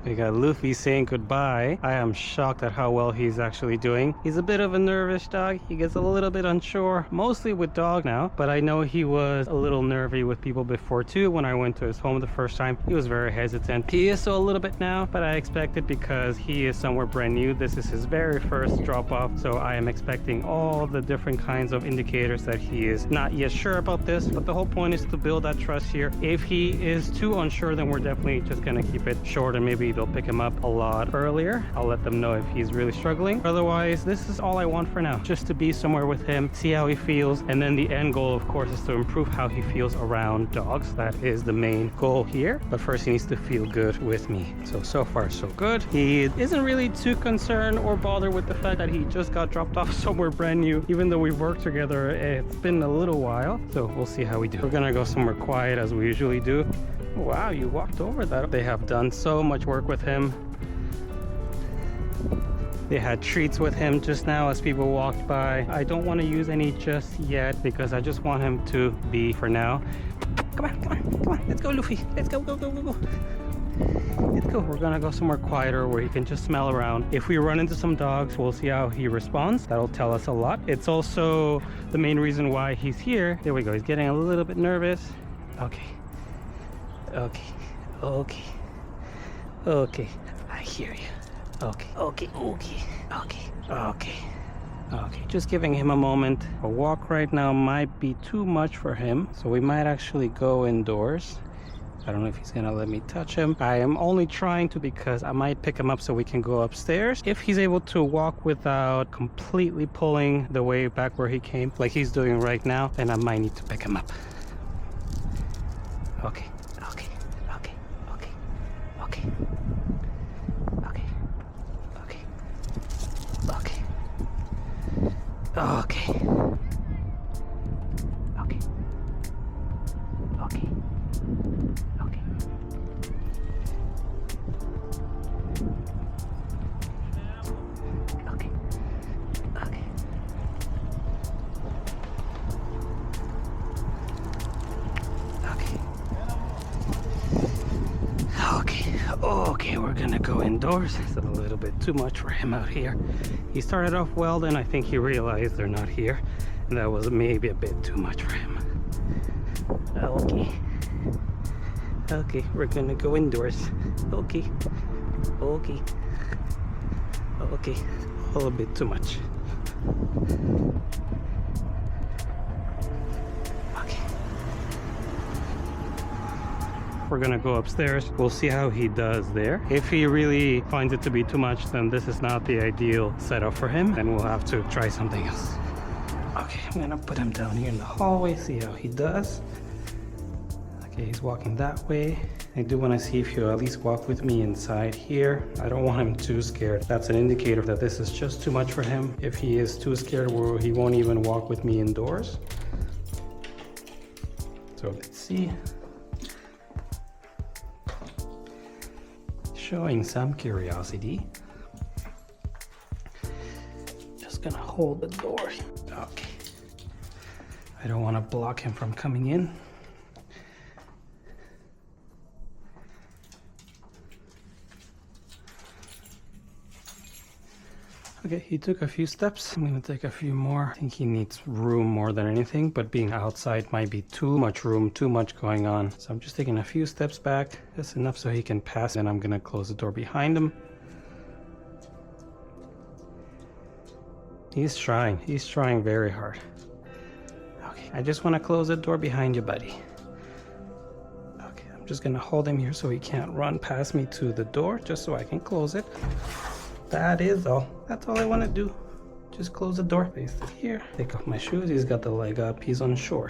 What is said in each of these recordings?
We got Luffy saying goodbye. I am shocked at how well he's actually doing. He's a bit of a nervous dog. He gets a little bit unsure, mostly with dog now, but I know he was a little nervy with people before too. When I went to his home the first time, he was very hesitant. He is so a little bit now, but I expect it because he is somewhere brand new. This is his very first drop off, so I am expecting all the different kinds of indicators that he is not yet sure about this, but the whole point is to build that trust here. If he is too unsure, then we're definitely just gonna keep it short and maybe they'll pick him up a lot earlier. I'll let them know if he's really struggling. Otherwise, this is all I want for now, just to be somewhere with him, see how he feels, and then the end goal of course is to improve how he feels around dogs. That is the main goal here, but first he needs to feel good with me. So far so good. He isn't really too concerned or bothered with the fact that he just got dropped off somewhere brand new. Even though we've worked together, it's been a little while, so we'll see how we do. We're gonna go somewhere quiet as we usually do. Wow, you walked over that. They have done so much work with him. They had treats with him just now as people walked by. I don't want to use any just yet because I just want him to be for now. Come on, let's go, Luffy. Let's go. Let's go. We're gonna go somewhere quieter where he can just smell around. If we run into some dogs, we'll see how he responds. That'll tell us a lot. It's also the main reason why he's here. There we go. He's getting a little bit nervous. Okay. I hear you. Okay. Just giving him a moment. A walk right now might be too much for him, so we might actually go indoors. I don't know if he's gonna let me touch him. I am only trying to because I might pick him up so we can go upstairs. If he's able to walk without completely pulling the way back where he came, like he's doing right now, then I might need to pick him up. Okay. Okay, we're gonna go indoors. It's a little bit too much for him out here. He started off well, then I think he realized they're not here, and that was maybe a bit too much for him. Okay, we're gonna go indoors. Okay, a little bit too much. We're gonna go upstairs. We'll see how he does there. If he really finds it to be too much, then this is not the ideal setup for him, and we'll have to try something else. Okay, I'm gonna put him down here in the hallway, see how he does. Okay, he's walking that way. I do want to see if he'll at least walk with me inside here. I don't want him too scared. That's an indicator that this is just too much for him. If he is too scared, he won't even walk with me indoors. So let's see. Showing some curiosity. Just gonna hold the door. Okay. I don't want to block him from coming in. Okay, he took a few steps. I'm gonna take a few more. I think he needs room more than anything, but being outside might be too much room, too much going on. So I'm just taking a few steps back, just enough so he can pass, and I'm gonna close the door behind him. He's trying very hard. Okay, I just wanna close the door behind you, buddy. Okay, I'm just gonna hold him here so he can't run past me to the door, just so I can close it. That is all. That's all I want to do. Just close the door. Place it here. Take off my shoes. He's got the leg up. He's unsure.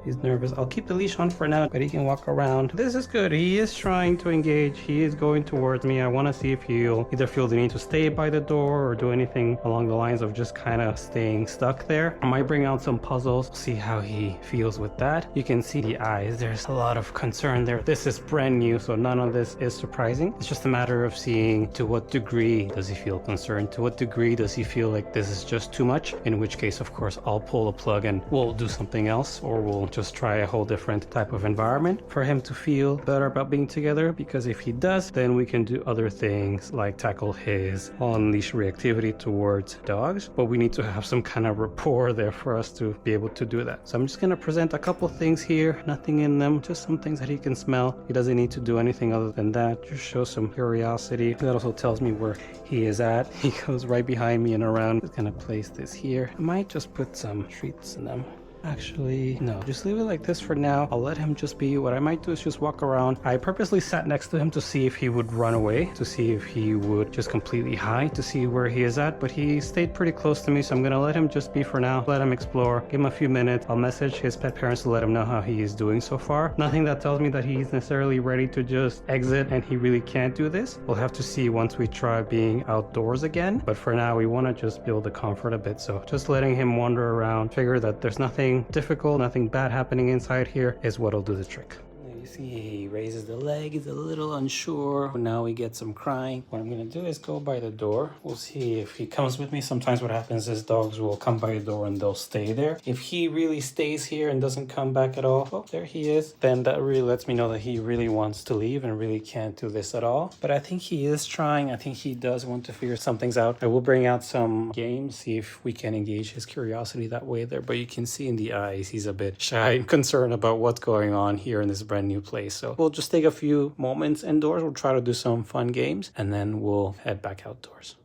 He's nervous. I'll keep the leash on for now, but he can walk around. This is good. He is trying to engage. He is going towards me. I want to see if he'll either feel the need to stay by the door or do anything along the lines of just kind of staying stuck there. I might bring out some puzzles, see how he feels with that. You can see the eyes. There's a lot of concern there. This is brand new, so none of this is surprising. It's just a matter of seeing to what degree does he feel concerned, to what degree does he feel like this is just too much, in which case, of course, I'll pull the plug and we'll do something else, or we'll just try a whole different type of environment for him to feel better about being together, because if he does, then we can do other things like tackle his unleash reactivity towards dogs, but we need to have some kind of rapport there for us to be able to do that. So I'm just going to present a couple things here, nothing in them, just some things that he can smell. He doesn't need to do anything other than that, just show some curiosity. That also tells me where he is at. He goes right behind me and around. I'm going to place this here. I might just put some treats in them. Actually, no, just leave it like this for now. I'll let him just be. What I might do is just walk around. I purposely sat next to him to see if he would run away, to see if he would just completely hide, to see where he is at, but he stayed pretty close to me, so I'm gonna let him just be for now, let him explore, give him a few minutes. I'll message his pet parents to let him know how he is doing so far. Nothing that tells me that he's necessarily ready to just exit and he really can't do this. We'll have to see once we try being outdoors again, but for now we want to just build the comfort a bit. So just letting him wander around, figure that there's nothing difficult, nothing bad happening inside here is what'll do the trick. You see he raises the leg, he's a little unsure. Now we get some crying. What I'm gonna do is go by the door. We'll see if he comes with me. Sometimes what happens is dogs will come by the door and they'll stay there. If he really stays here and doesn't come back at all, oh, there he is, then that really lets me know that he really wants to leave and really can't do this at all. But I think he is trying. I think he does want to figure some things out. I will bring out some games, see if we can engage his curiosity that way there. But you can see in the eyes, he's a bit shy and concerned about what's going on here in this brand new place. So we'll just take a few moments indoors. We'll try to do some fun games and then we'll head back outdoors.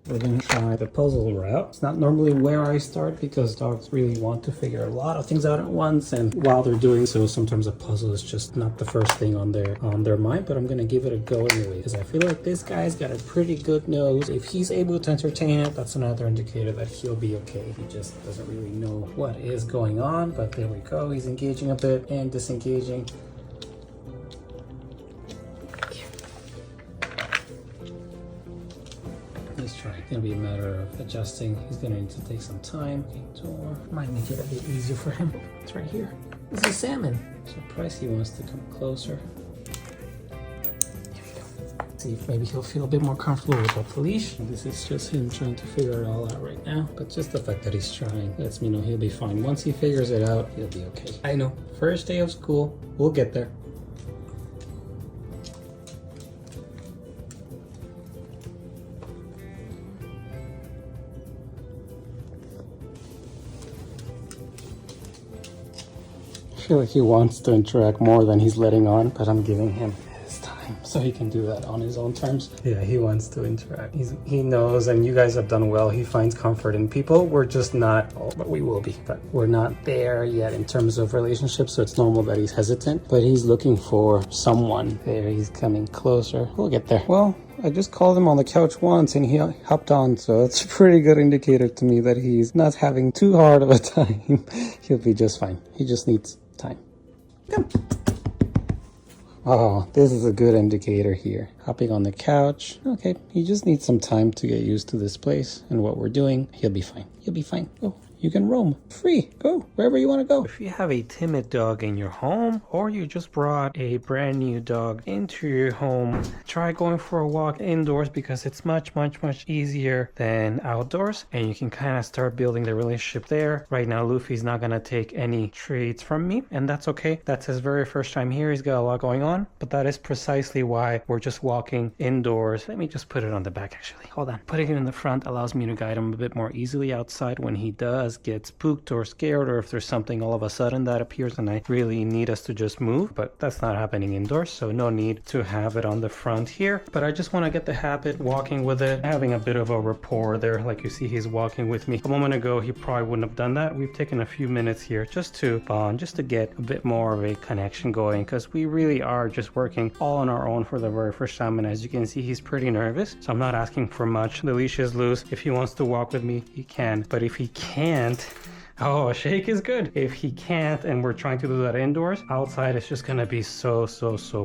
We're going to try the puzzle route. It's not normally where I start because dogs really want to figure a lot of things out at once, and while they're doing so, sometimes a puzzle is just not the first thing on their mind, but I'm going to give it a go anyway because I feel like this guy's got a pretty good nose. If he's able to entertain it, that's another indicator that he'll be okay. He just doesn't really know what is going on, but there we go. He's engaging a bit and disengaging. Let's try. It's gonna be a matter of adjusting. He's gonna need to take some time. Okay, door might make it a bit easier for him. It's right here. This is salmon. Surprised he wants to come closer. Here we go. See if maybe he'll feel a bit more comfortable without the leash. This is just him trying to figure it all out right now. But just the fact that he's trying lets me know he'll be fine. Once he figures it out, he'll be okay. I know. First day of school. We'll get there. I feel like he wants to interact more than he's letting on, but I'm giving him his time so he can do that on his own terms. Yeah, he wants to interact. He knows, and you guys have done well. He finds comfort in people. We're just not, but we will be, but we're not there yet in terms of relationships, so it's normal that he's hesitant, but he's looking for someone. There, he's coming closer. We'll get there. Well, I just called him on the couch once and he hopped on, so it's a pretty good indicator to me that he's not having too hard of a time. He'll be just fine. He just needs time. Come. Oh, this is a good indicator here. Hopping on the couch. Okay, he just needs some time to get used to this place and what we're doing. He'll be fine. He'll be fine. Oh, you can roam free. Go wherever you want to go. If you have a timid dog in your home, or you just brought a brand new dog into your home, try going for a walk indoors because it's much easier than outdoors, and you can kind of start building the relationship there. Right now, Luffy's not gonna take any treats from me, and that's okay. That's his very first time here. He's got a lot going on, but that is precisely why we're just walking indoors. Let me just put it on the back, actually. Hold on. Putting it in the front allows me to guide him a bit more easily outside when he does get spooked or scared, or if there's something all of a sudden that appears and I really need us to just move, but that's not happening indoors, so no need to have it on the front here. But I just want to get the habit walking with it, having a bit of a rapport there. Like you see, he's walking with me. A moment ago he probably wouldn't have done that. We've taken a few minutes here just to bond, just to get a bit more of a connection going, because we really are just working all on our own for the very first time, and as you can see, he's pretty nervous, so I'm not asking for much. The leash is loose. If he wants to walk with me, he can, but if he can't, oh, a shake is good. If he can't and we're trying to do that indoors, outside it's just gonna be so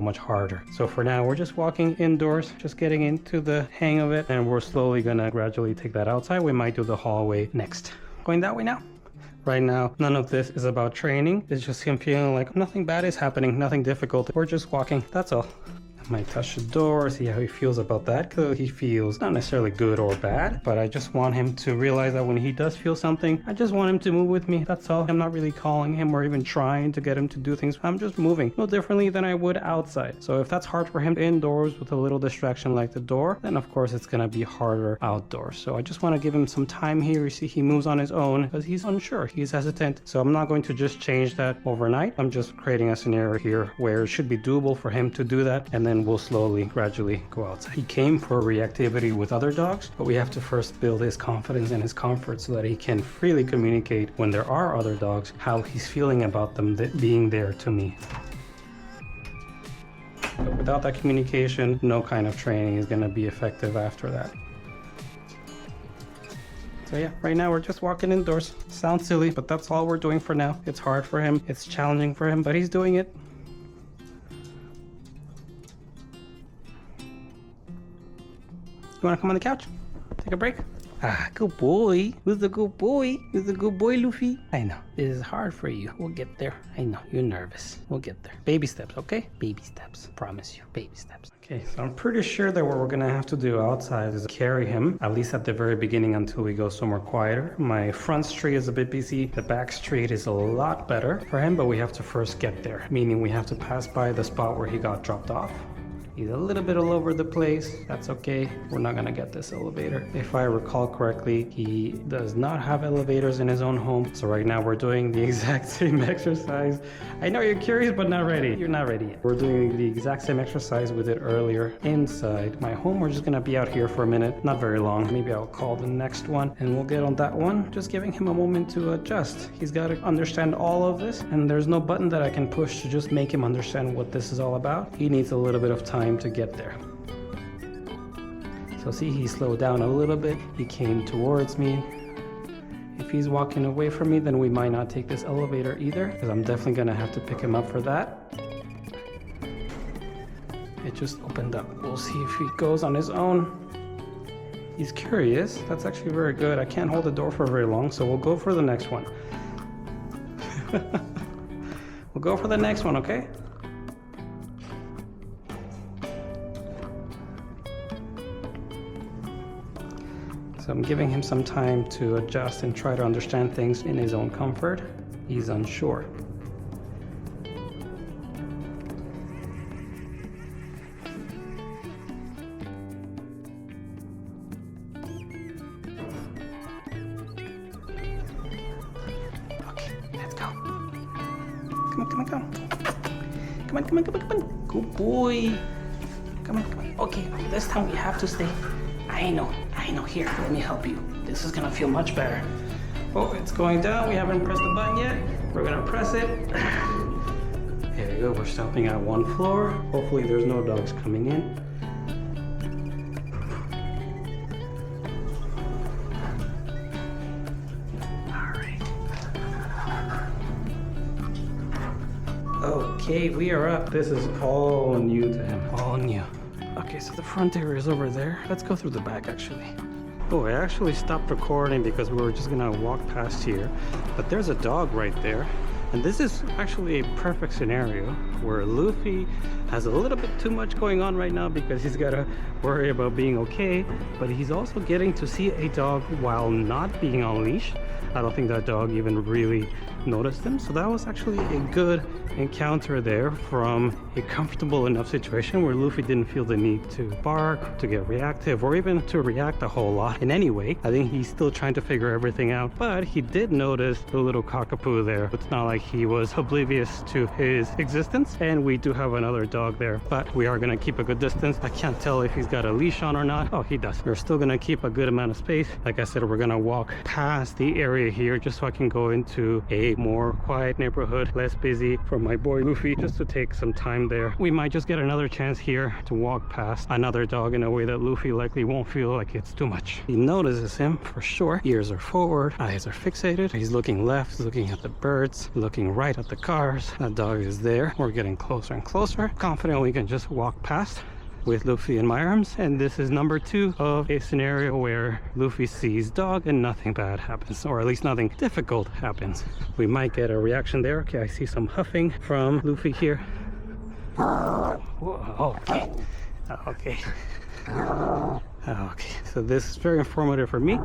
much harder. So for now, we're just walking indoors, just getting into the hang of it, and we're slowly gonna gradually take that outside. We might do the hallway next. Going that way now. Right now, none of this is about training. It's just him feeling like nothing bad is happening, nothing difficult. We're just walking, that's all. I might touch the door, see how he feels about that, because he feels not necessarily good or bad, but I just want him to realize that when he does feel something, I just want him to move with me. That's all. I'm not really calling him or even trying to get him to do things. I'm just moving no differently than I would outside. So if that's hard for him indoors with a little distraction like the door, then of course it's gonna be harder outdoors. So I just want to give him some time here. You see he moves on his own because he's unsure, he's hesitant. So I'm not going to just change that overnight. I'm just creating a scenario here where it should be doable for him to do that, and then we'll slowly, gradually go outside. He came for reactivity with other dogs, but we have to first build his confidence and his comfort so that he can freely communicate when there are other dogs how he's feeling about them being there to me. But without that communication, no kind of training is going to be effective after that. So yeah, right now we're just walking indoors. Sounds silly, but that's all we're doing for now. It's hard for him, it's challenging for him, but he's doing it. You wanna come on the couch? Take a break? Ah, good boy. Who's the good boy? Who's the good boy, Luffy? I know, this is hard for you. We'll get there. I know, you're nervous. We'll get there. Baby steps, okay? Baby steps. Promise you, baby steps. Okay, so I'm pretty sure that what we're gonna have to do outside is carry him, at least at the very beginning until we go somewhere quieter. My front street is a bit busy. The back street is a lot better for him, but we have to first get there, meaning we have to pass by the spot where he got dropped off. He's a little bit all over the place. That's okay. We're not gonna get this elevator. If I recall correctly, he does not have elevators in his own home. So right now we're doing the exact same exercise. I know you're curious, but not ready. You're not ready yet. We're doing the exact same exercise we did earlier inside my home. We're just gonna be out here for a minute, not very long. Maybe I'll call the next one and we'll get on that one. Just giving him a moment to adjust. He's gotta understand all of this, and there's no button that I can push to just make him understand what this is all about. He needs a little bit of time to get there. So see, he slowed down a little bit. He came towards me. If he's walking away from me, then we might not take this elevator either, because I'm definitely gonna have to pick him up for that. It just opened up. We'll see if he goes on his own. He's curious. That's actually very good. I can't hold the door for very long, so we'll go for the next one. We'll go for the next one, okay? So I'm giving him some time to adjust and try to understand things in his own comfort. He's unsure. Okay, let's go. Come on, come on, come on. Come on, come on, come on, come on. Good boy. Come on, come on. Okay, this time we have to stay. I know. Here, let me help you. This is gonna feel much better. Oh, it's going down. We haven't pressed the button yet. We're gonna press it. There we go. We're stopping at one floor. Hopefully there's no dogs coming in. All right. Okay, we are up. This is all new to him. All new. Okay, so the front area is over there. Let's go through the back, actually. Oh, I actually stopped recording because we were just gonna walk past here. But there's a dog right there. And this is actually a perfect scenario where Luffy has a little bit too much going on right now because he's gotta worry about being okay. But he's also getting to see a dog while not being on leash. I don't think that dog even really noticed him. So that was actually a good encounter there from a comfortable enough situation where Luffy didn't feel the need to bark, to get reactive, or even to react a whole lot in any way. I think he's still trying to figure everything out, but he did notice the little cockapoo there. It's not like he was oblivious to his existence, and we do have another dog there, but we are gonna keep a good distance. I can't tell if he's got a leash on or not. Oh, he does. We're still gonna keep a good amount of space. Like I said, we're gonna walk past the area here just so I can go into a more quiet neighborhood, less busy for my boy Luffy, just to take some time there. We might just get another chance here to walk past another dog in a way that Luffy likely won't feel like it's too much. He notices him for sure. Ears are forward, eyes are fixated. He's looking left, looking at the birds, looking right at the cars. That dog is there. We're getting closer and closer. Confident we can just walk past with Luffy in my arms, and this is number 2 of a scenario where Luffy sees dog and nothing bad happens, or at least nothing difficult happens. We might get a reaction there. Okay, I see some huffing from Luffy here. Okay. Okay. Okay. So this is very informative for me.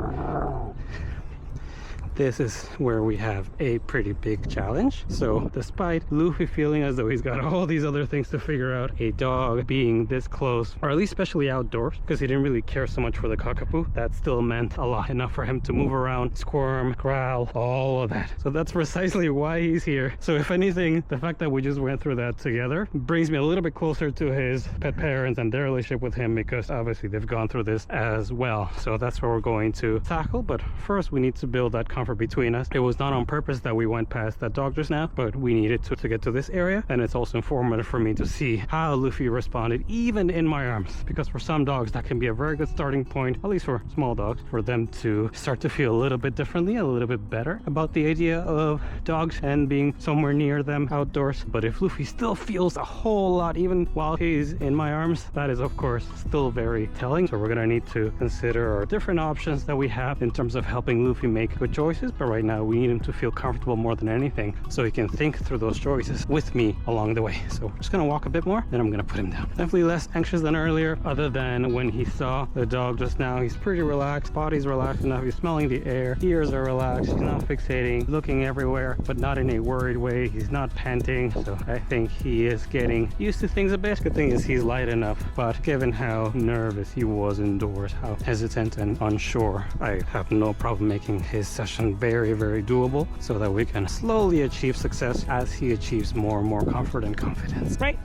This is where we have a pretty big challenge. So despite Luffy feeling as though he's got all these other things to figure out, a dog being this close, or at least especially outdoors, because he didn't really care so much for the cockapoo, that still meant a lot, enough for him to move around, squirm, growl, all of that. So that's precisely why he's here. So if anything, the fact that we just went through that together brings me a little bit closer to his pet parents and their relationship with him, because obviously they've gone through this as well. So that's what we're going to tackle. But first we need to build that comfort between us. It was not on purpose that we went past that dog just now, but we needed to get to this area, and it's also informative for me to see how Luffy responded even in my arms, because for some dogs that can be a very good starting point, at least for small dogs, for them to start to feel a little bit differently, a little bit better about the idea of dogs and being somewhere near them outdoors. But if Luffy still feels a whole lot even while he's in my arms, that is of course still very telling. So we're gonna need to consider our different options that we have in terms of helping Luffy make good choices. But right now we need him to feel comfortable more than anything, so he can think through those choices with me along the way. So we're just gonna walk a bit more, then I'm gonna put him down. Definitely less anxious than earlier, other than when he saw the dog just now. He's pretty relaxed, body's relaxed enough, he's smelling the air, ears are relaxed, he's not fixating, looking everywhere, but not in a worried way. He's not panting, so I think he is getting used to things a bit. Good thing is he's light enough, but given how nervous he was indoors, how hesitant and unsure, I have no problem making his session very, very doable, so that we can slowly achieve success as he achieves more and more comfort and confidence. Right?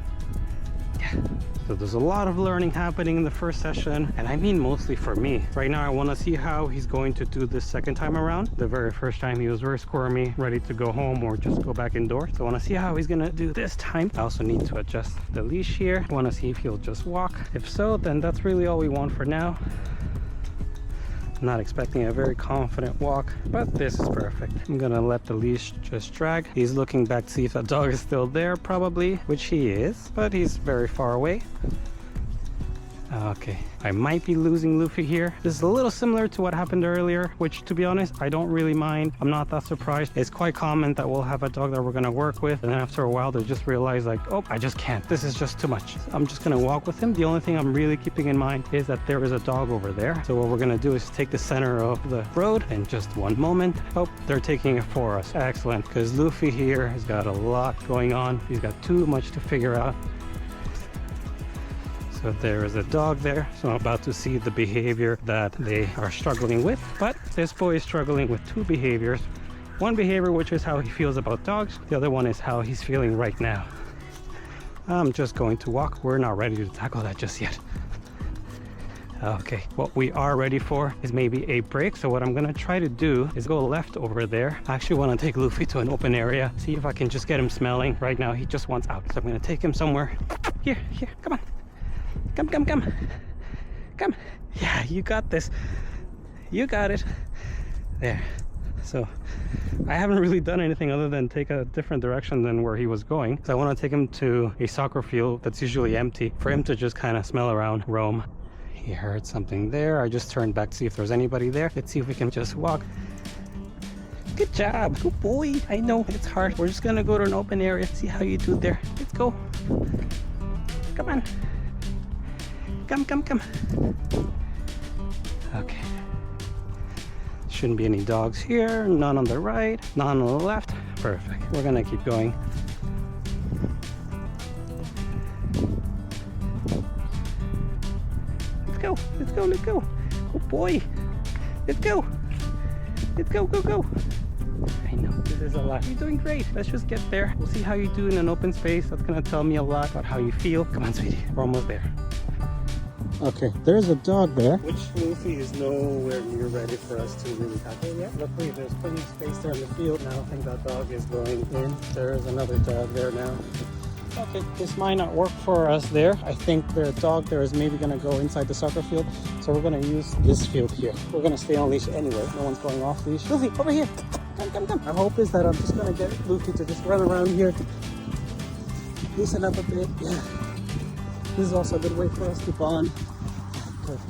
Yeah. So there's a lot of learning happening in the first session, and I mean mostly for me. Right now I want to see how he's going to do this second time around. The very first time he was very squirmy, ready to go home or just go back indoors. So I want to see how he's gonna do this time. I also need to adjust the leash here. I want to see if he'll just walk. If so, then that's really all we want for now. Not expecting a very confident walk, but this is perfect. I'm gonna let the leash just drag. He's looking back to see if that dog is still there, probably, which he is, but he's very far away. Okay, I might be losing Luffy here. This is a little similar to what happened earlier, which, to be honest, I don't really mind. I'm not that surprised. It's quite common that we'll have a dog that we're gonna work with, and then after a while they just realize like, oh, I just can't. This is just too much. I'm just gonna walk with him. The only thing I'm really keeping in mind is that there is a dog over there. So what we're gonna do is take the center of the road, and just one moment. Oh, they're taking it for us. Excellent, because Luffy here has got a lot going on. He's got too much to figure out. So there is a dog there, so I'm about to see the behavior that they are struggling with. But this boy is struggling with two behaviors. One behavior, which is how he feels about dogs. The other one is how he's feeling right now. I'm just going to walk. We're not ready to tackle that just yet. Okay, what we are ready for is maybe a break. So what I'm gonna try to do is go left over there. I actually want to take Luffy to an open area, see if I can just get him smelling. Right now he just wants out, so I'm gonna take him somewhere. Here, come on. Come. Yeah, you got this. You got it. There. So I haven't really done anything other than take a different direction than where he was going. So I want to take him to a soccer field that's usually empty for him to just kind of smell around, roam. He heard something there. I just turned back to see if there's anybody there. Let's see if we can just walk. Good job. Good boy. I know it's hard. We're just going to go to an open area, see how you do there. Let's go. Come on. Come. Okay. Shouldn't be any dogs here. None on the right, none on the left. Perfect. We're gonna keep going. Let's go. Oh boy. Let's go. Go. I know, this is a lot. You're doing great. Let's just get there. We'll see how you do in an open space. That's gonna tell me a lot about how you feel. Come on, sweetie. We're almost there. Okay, there's a dog there, which Luffy is nowhere near ready for us to really tackle yet. Luckily, there's plenty of space there in the field, and I don't think that dog is going in. There is another dog there now. Okay, this might not work for us there. I think the dog there is maybe going to go inside the soccer field, so we're going to use this field here. We're going to stay on leash anyway. No one's going off leash. Luffy, over here! Come. My hope is that I'm just going to get Luffy to just run around here, loosen up a bit. Yeah. This is also a good way for us to bond.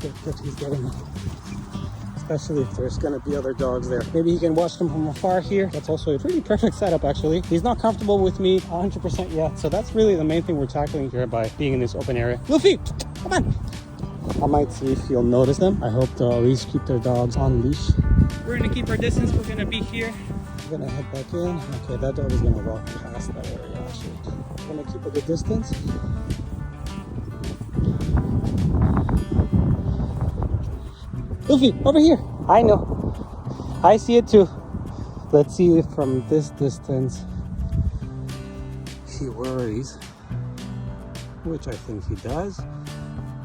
Good. He's getting especially if there's gonna be other dogs there. Maybe he can watch them from afar here. That's also a pretty perfect setup, actually. He's not comfortable with me 100% yet, so that's really the main thing we're tackling here by being in this open area. Luffy, come on. I might see if he'll notice them. I hope they'll at least keep their dogs on leash. We're gonna keep our distance. We're gonna be here. We're gonna head back in. Okay, that dog is gonna walk past that area, actually. We're gonna keep a good distance. Luffy, over here. I know. I see it too. Let's see if from this distance he worries, which I think he does.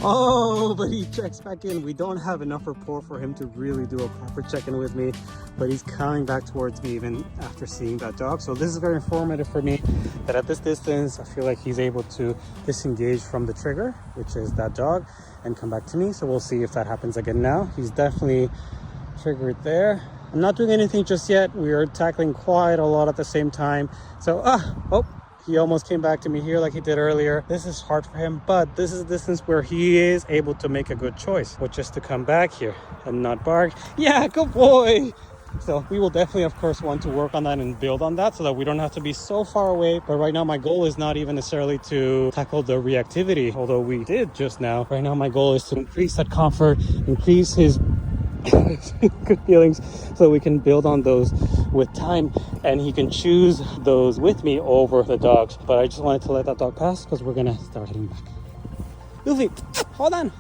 Oh, but he checks back in. We don't have enough rapport for him to really do a proper check-in with me, but he's coming back towards me even after seeing that dog. So this is very informative for me that at this distance, I feel like he's able to disengage from the trigger, which is that dog, and come back to me. So we'll see if that happens again now. He's definitely triggered there. I'm not doing anything just yet. We are tackling quite a lot at the same time. So, oh, he almost came back to me here like he did earlier. This is hard for him, but this is a distance where he is able to make a good choice, which is to come back here and not bark. Yeah, good boy. So we will definitely, of course, want to work on that and build on that so that we don't have to be so far away. But right now, my goal is not even necessarily to tackle the reactivity, although we did just now. Right now, my goal is to increase that comfort, increase his good feelings, so we can build on those with time, and he can choose those with me over the dogs. But I just wanted to let that dog pass because we're gonna start heading back. Luffy, hold on.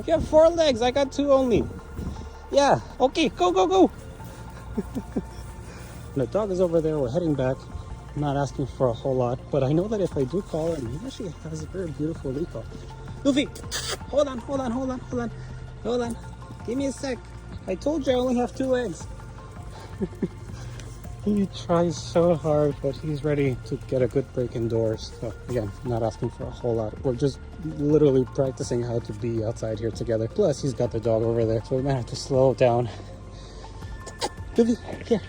You have 4 legs. I got 2 only. Yeah, okay, go. The dog is over there. We're heading back. I'm not asking for a whole lot, but I know that if I do call him, he actually has a very beautiful recall. Luffy, hold on. Give me a sec. I told you I only have 2 legs. He tries so hard, but he's ready to get a good break indoors. So again, not asking for a whole lot. We're just literally practicing how to be outside here together. Plus, he's got the dog over there, so we might have to slow down. Luffy, here.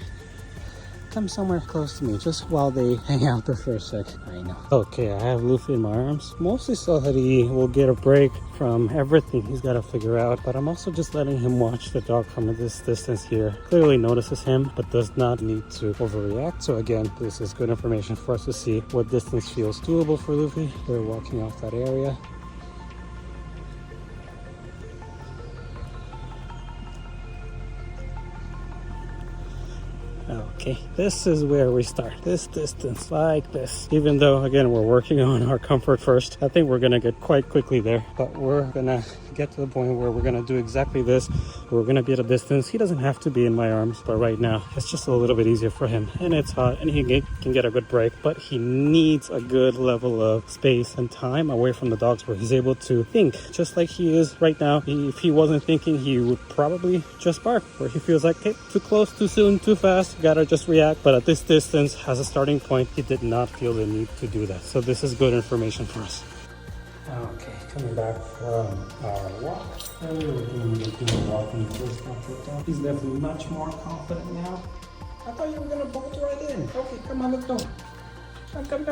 Come somewhere close to me, just while they hang out there for a sec. I know. Okay, I have Luffy in my arms, mostly so that he will get a break from everything he's got to figure out, but I'm also just letting him watch the dog from this distance here. Clearly notices him, but does not need to overreact. So again, this is good information for us to see what distance feels doable for Luffy. We're walking off that area. Okay, this is where we start. This distance, like this. Even though, again, we're working on our comfort first, I think we're gonna get quite quickly there. But we're gonna get to the point where we're gonna do exactly this. We're gonna be at a distance. He doesn't have to be in my arms, but right now, it's just a little bit easier for him. And it's hot, and he can get a good break, but he needs a good level of space and time away from the dogs where he's able to think, just like he is right now. If he wasn't thinking, he would probably just bark, where he feels like, hey, too close, too soon, too fast, gotta just react. But at this distance, as a starting point, he did not feel the need to do that. So this is good information for us. Okay, coming back from our walk. He's definitely much more confident now. I thought you were gonna bolt right in. Okay, come on, let's go. Come.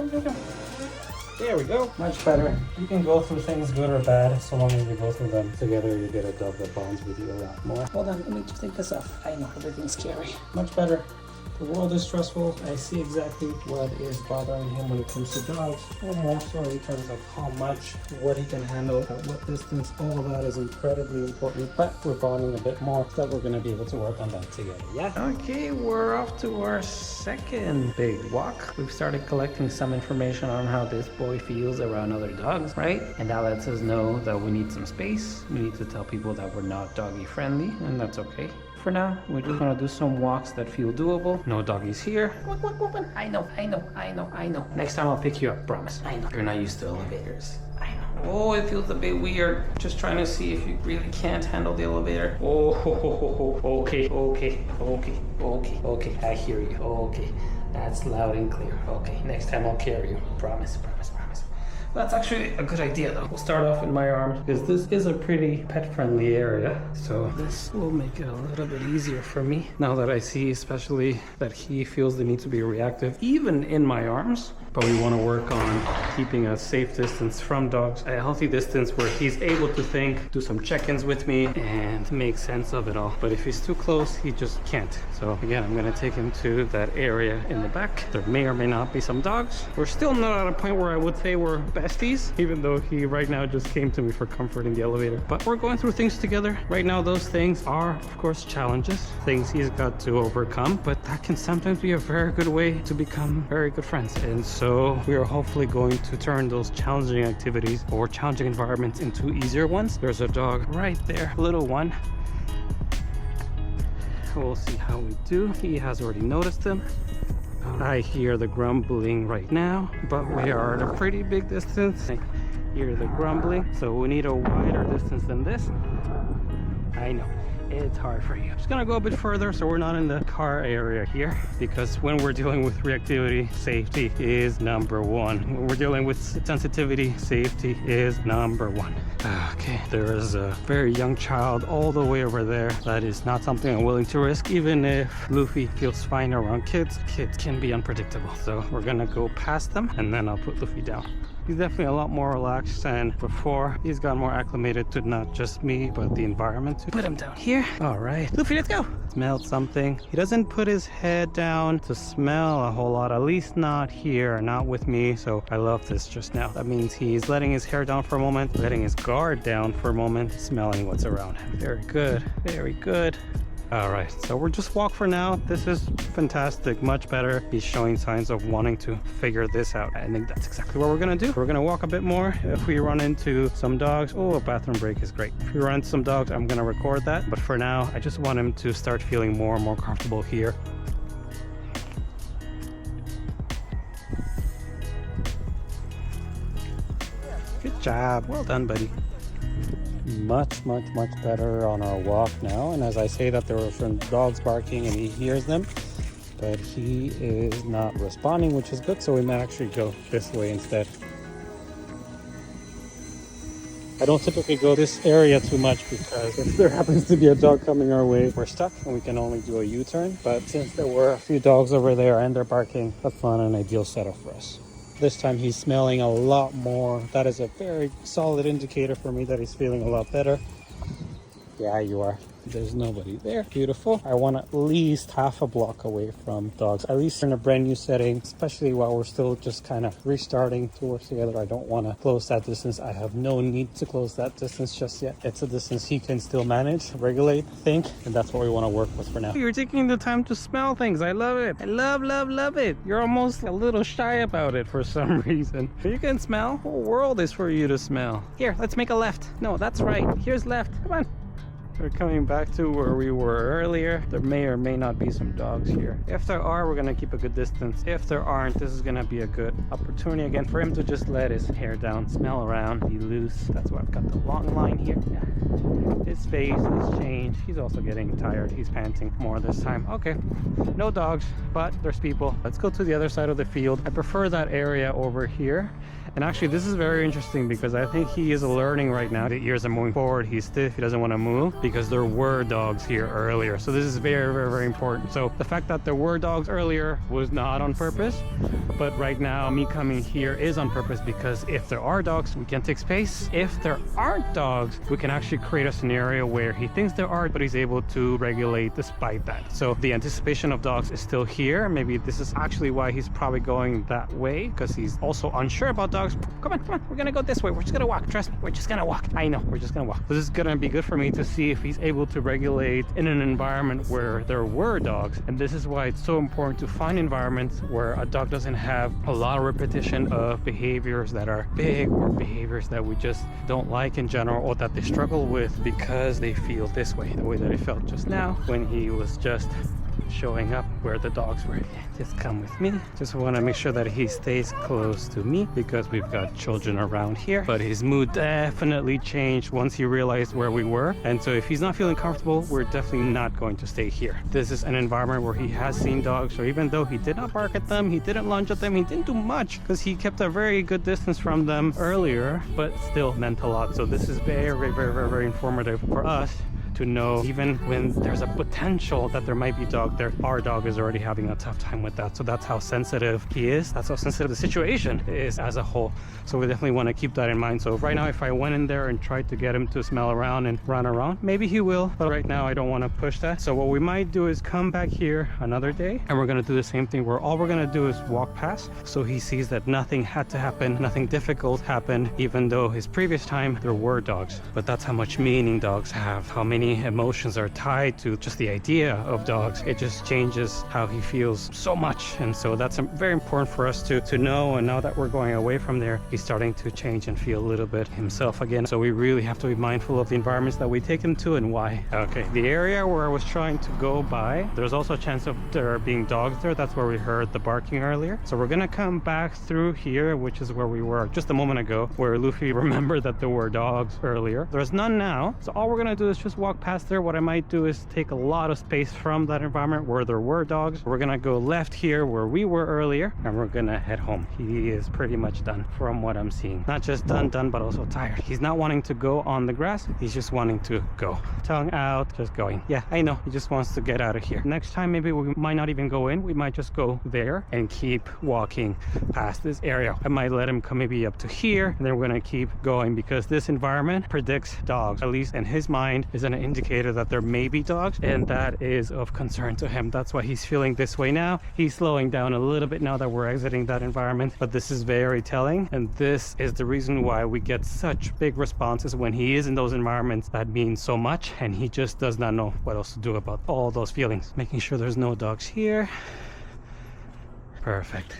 There we go. Much better. You can go through things good or bad. So long as you go through them together, you get a dog that bonds with you a lot more. Hold on, let me just take this off. I know everything's scary. Much better. The world is stressful. I see exactly what is bothering him when it comes to dogs. And also in terms of how much, what he can handle, at what distance, all of that is incredibly important. But we're bonding a bit more, so that we're going to be able to work on that together. Yeah. Okay, we're off to our second big walk. We've started collecting some information on how this boy feels around other dogs, right? And that lets us know that we need some space. We need to tell people that we're not doggy friendly, and that's okay. For now, we're just gonna do some walks that feel doable. No doggies here. I know. Next time I'll pick you up, promise. I know. You're not used to elevators. I know. Oh, it feels a bit weird. Just trying to see if you really can't handle the elevator. Okay. I hear you. Okay. That's loud and clear. Okay, next time I'll carry you. Promise. That's actually a good idea though. We'll start off in my arms because this is a pretty pet-friendly area. So this will make it a little bit easier for me. Now that I see especially that he feels the need to be reactive even in my arms. But we want to work on keeping a safe distance from dogs, a healthy distance where he's able to think, do some check-ins with me, and make sense of it all. But if he's too close, he just can't. So again, I'm going to take him to that area in the back. There may or may not be some dogs. We're still not at a point where I would say we're besties, even though he right now just came to me for comfort in the elevator. But we're going through things together. Right now, those things are, of course, challenges, things he's got to overcome, but that can sometimes be a very good way to become very good friends. And so we are hopefully going to turn those challenging activities or challenging environments into easier ones. There's a dog right there, little one. We'll see how we do. He has already noticed them. I hear the grumbling right now, but we are at a pretty big distance. I hear the grumbling, so we need a wider distance than this. I know. It's hard for you. I'm just gonna go a bit further so we're not in the car area here, because when we're dealing with reactivity, safety is number one. When we're dealing with sensitivity, safety is number one. Okay, there is a very young child all the way over there. That is not something I'm willing to risk, even if Luffy feels fine around kids. Kids can be unpredictable, so we're gonna go past them and then I'll put Luffy down. He's definitely a lot more relaxed than before. He's got more acclimated to not just me, but the environment. Put him down here. All right, Luffy, let's go. Smelled something. He doesn't put his head down to smell a whole lot, at least not here, not with me. So I love this just now. That means he's letting his hair down for a moment, letting his guard down for a moment, smelling what's around him. Very good, very good. All right, so we're just walk for now. This is fantastic, much better. He's showing signs of wanting to figure this out. I think that's exactly what we're gonna do. We're gonna walk a bit more. If we run into some dogs, oh, a bathroom break is great. If we run into some dogs, I'm gonna record that. But for now, I just want him to start feeling more and more comfortable here. Good job, well done, buddy. Much better on our walk now, and as I say that, there were some dogs barking and he hears them, but he is not responding, which is good, so we might actually go this way instead. I don't typically go this area too much because if there happens to be a dog coming our way, we're stuck and we can only do a U-turn. But since there were a few dogs over there and they're barking, that's not an ideal setup for us. This time he's smelling a lot more. That is a very solid indicator for me that he's feeling a lot better. Yeah, you are. There's nobody there. Beautiful. I want at least half a block away from dogs, at least in a brand new setting, especially while we're still just kind of restarting to work together. I don't want to close that distance. I have no need to close that distance just yet. It's a distance he can still manage, regulate, think, and that's what we want to work with for now. You're taking the time to smell things. I love it. I love it. You're almost a little shy about it for some reason. You can smell. The whole world is for you to smell. Here, let's make a left. No, that's right. Here's left. Come on. We're coming back to where we were earlier. There may or may not be some dogs here. If there are, we're gonna keep a good distance. If there aren't, this is gonna be a good opportunity again for him to just let his hair down, smell around, be loose. That's why I've got the long line here. Yeah. His face has changed. He's also getting tired. He's panting more this time. Okay, no dogs, but there's people. Let's go to the other side of the field. I prefer that area over here. And actually, this is very interesting because I think he is learning right now. The ears are moving forward. He's stiff. He doesn't want to move because there were dogs here earlier. So this is very important. So the fact that there were dogs earlier was not on purpose. But right now, me coming here is on purpose because if there are dogs, we can take space. If there aren't dogs, we can actually create a scenario where he thinks there are, but he's able to regulate despite that. So the anticipation of dogs is still here. Maybe this is actually why he's probably going that way, because he's also unsure about dogs. Come on, we're gonna go this way. We're just gonna walk. Trust me, we're just gonna walk. I know, we're just gonna walk. This is gonna be good for me to see if he's able to regulate in an environment where there were dogs. And this is why it's so important to find environments where a dog doesn't have a lot of repetition of behaviors that are big or behaviors that we just don't like in general, or that they struggle with because they feel this way, the way that it felt just now when he was just showing up where the dogs were. Just come with me. Just want to make sure that he stays close to me because we've got children around here. But his mood definitely changed once he realized where we were. And so if he's not feeling comfortable, we're definitely not going to stay here. This is an environment where he has seen dogs. So even though he did not bark at them, he didn't lunge at them, he didn't do much because he kept a very good distance from them earlier, but still meant a lot. So this is very informative for us to know even when there's a potential that there might be dog there, our dog is already having a tough time with that. So that's how sensitive he is. That's how sensitive the situation is as a whole. So we definitely want to keep that in mind. So right now, if I went in there and tried to get him to smell around and run around, maybe he will, but right now I don't want to push that. So what we might do is come back here another day and we're going to do the same thing where all we're going to do is walk past so he sees that nothing had to happen, nothing difficult happened, even though his previous time there were dogs. But that's how much meaning dogs have, how many emotions are tied to just the idea of dogs. It just changes how he feels so much. And so that's very important for us to know. And now that we're going away from there, he's starting to change and feel a little bit himself again. So we really have to be mindful of the environments that we take him to and why. Okay, the area where I was trying to go by, there's also a chance of there being dogs there. That's where we heard the barking earlier. So we're gonna come back through here, which is where we were just a moment ago, where Luffy remembered that there were dogs earlier. There's none now. So all we're gonna do is just walk past there. What I might do is take a lot of space from that environment where there were dogs. We're gonna go left here where we were earlier and we're gonna head home. He is pretty much done from what I'm seeing. Not just done, but also tired. He's not wanting to go on the grass. He's just wanting to go. Tongue out, just going. Yeah, I know. He just wants to get out of here. Next time, maybe we might not even go in. We might just go there and keep walking past this area. I might let him come maybe up to here and then we're gonna keep going because this environment predicts dogs. At least in his mind is an indicator that there may be dogs, and that is of concern to him. That's why he's feeling this way now. He's slowing down a little bit now that we're exiting that environment, but this is very telling, and this is the reason why we get such big responses when he is in those environments that mean so much, and he just does not know what else to do about all those feelings. Making sure there's no dogs here. Perfect.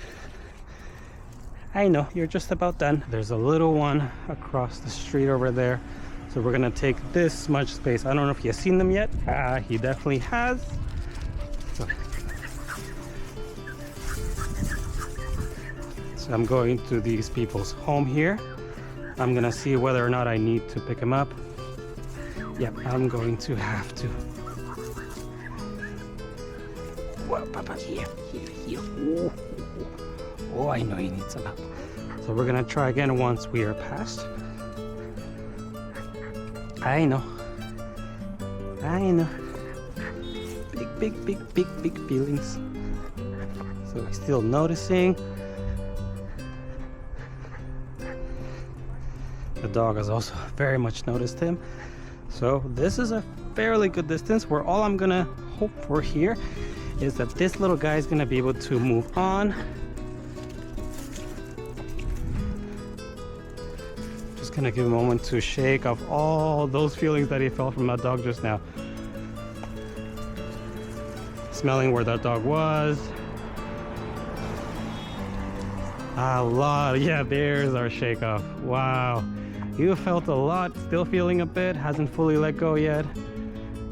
I know, you're just about done. There's a little one across the street over there. So we're gonna take this much space. I don't know if he has seen them yet. He definitely has. So I'm going to these people's home here. I'm gonna see whether or not I need to pick him up. Yep, I'm going to have to. Whoa, Papa, here. Ooh. Oh, I know he needs some help. So we're gonna try again once we are past. I know. Big feelings. So he's still noticing. The dog has also very much noticed him. So this is a fairly good distance where all I'm gonna hope for here is that this little guy is gonna be able to move on. Gonna give him a moment to shake off all those feelings that he felt from that dog just now. Smelling where that dog was. A lot, yeah, there's our shake off. Wow, you felt a lot, still feeling a bit, hasn't fully let go yet.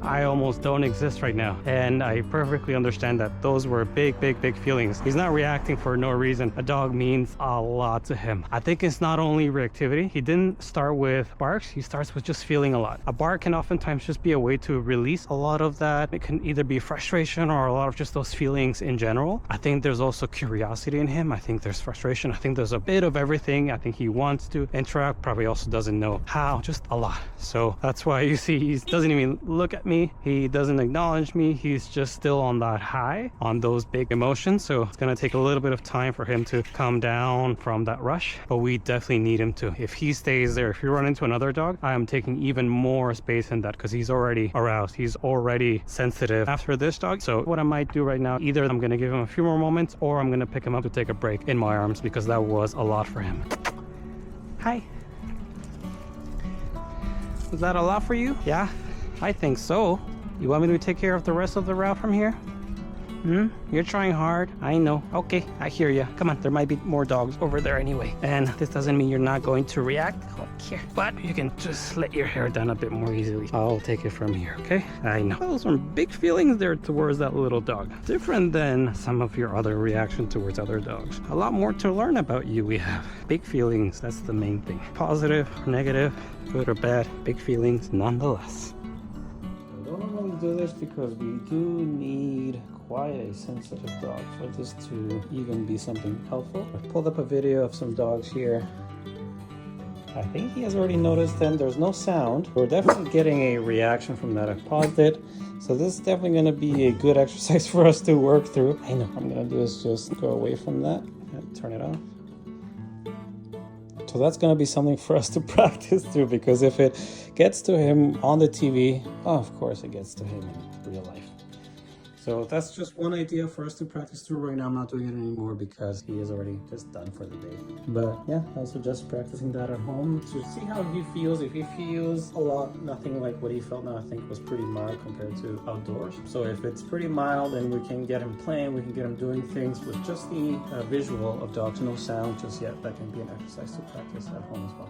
I almost don't exist right now. And I perfectly understand that those were big feelings. He's not reacting for no reason. A dog means a lot to him. I think it's not only reactivity. He didn't start with barks. He starts with just feeling a lot. A bark can oftentimes just be a way to release a lot of that. It can either be frustration or a lot of just those feelings in general. I think there's also curiosity in him. I think there's frustration. I think there's a bit of everything. I think he wants to interact, probably also doesn't know how, just a lot. So that's why you see he doesn't even look at me. He doesn't acknowledge me. He's just still on that high, on those big emotions. So it's gonna take a little bit of time for him to calm down from that rush, but we definitely need him to. If he stays there, if you run into another dog, I am taking even more space in that because he's already aroused. He's already sensitive after this dog. So what I might do right now, either I'm gonna give him a few more moments or I'm gonna pick him up to take a break in my arms because that was a lot for him. Hi. Was that a lot for you? Yeah, I think so. You want me to take care of the rest of the route from here? You're trying hard. I know. Okay, I hear you. Come on, there might be more dogs over there anyway. And this doesn't mean you're not going to react. Okay, but you can just let your hair down a bit more easily. I'll take it from here, okay? I know. Those some big feelings there towards that little dog. Different than some of your other reaction towards other dogs. A lot more to learn about you we have. Big feelings, that's the main thing. Positive, negative, good or bad, big feelings nonetheless. I don't normally do this because we do need quite a sensitive dog for this to even be something helpful. I pulled up a video of some dogs here. I think he has already noticed them. There's no sound. We're definitely getting a reaction from that. I paused it. So this is definitely going to be a good exercise for us to work through. I know what I'm going to do is just go away from that and turn it off. So that's going to be something for us to practice through, because if it gets to him on the TV, oh, of course it gets to him in real life. So that's just one idea for us to practice through. Right now I'm not doing it anymore because he is already just done for the day. But yeah, I suggest practicing that at home to see how he feels. If he feels a lot, nothing like what he felt now, I think was pretty mild compared to outdoors. So if it's pretty mild and we can get him playing, we can get him doing things with just the visual of dogs, no sound just yet, that can be an exercise to practice at home as well.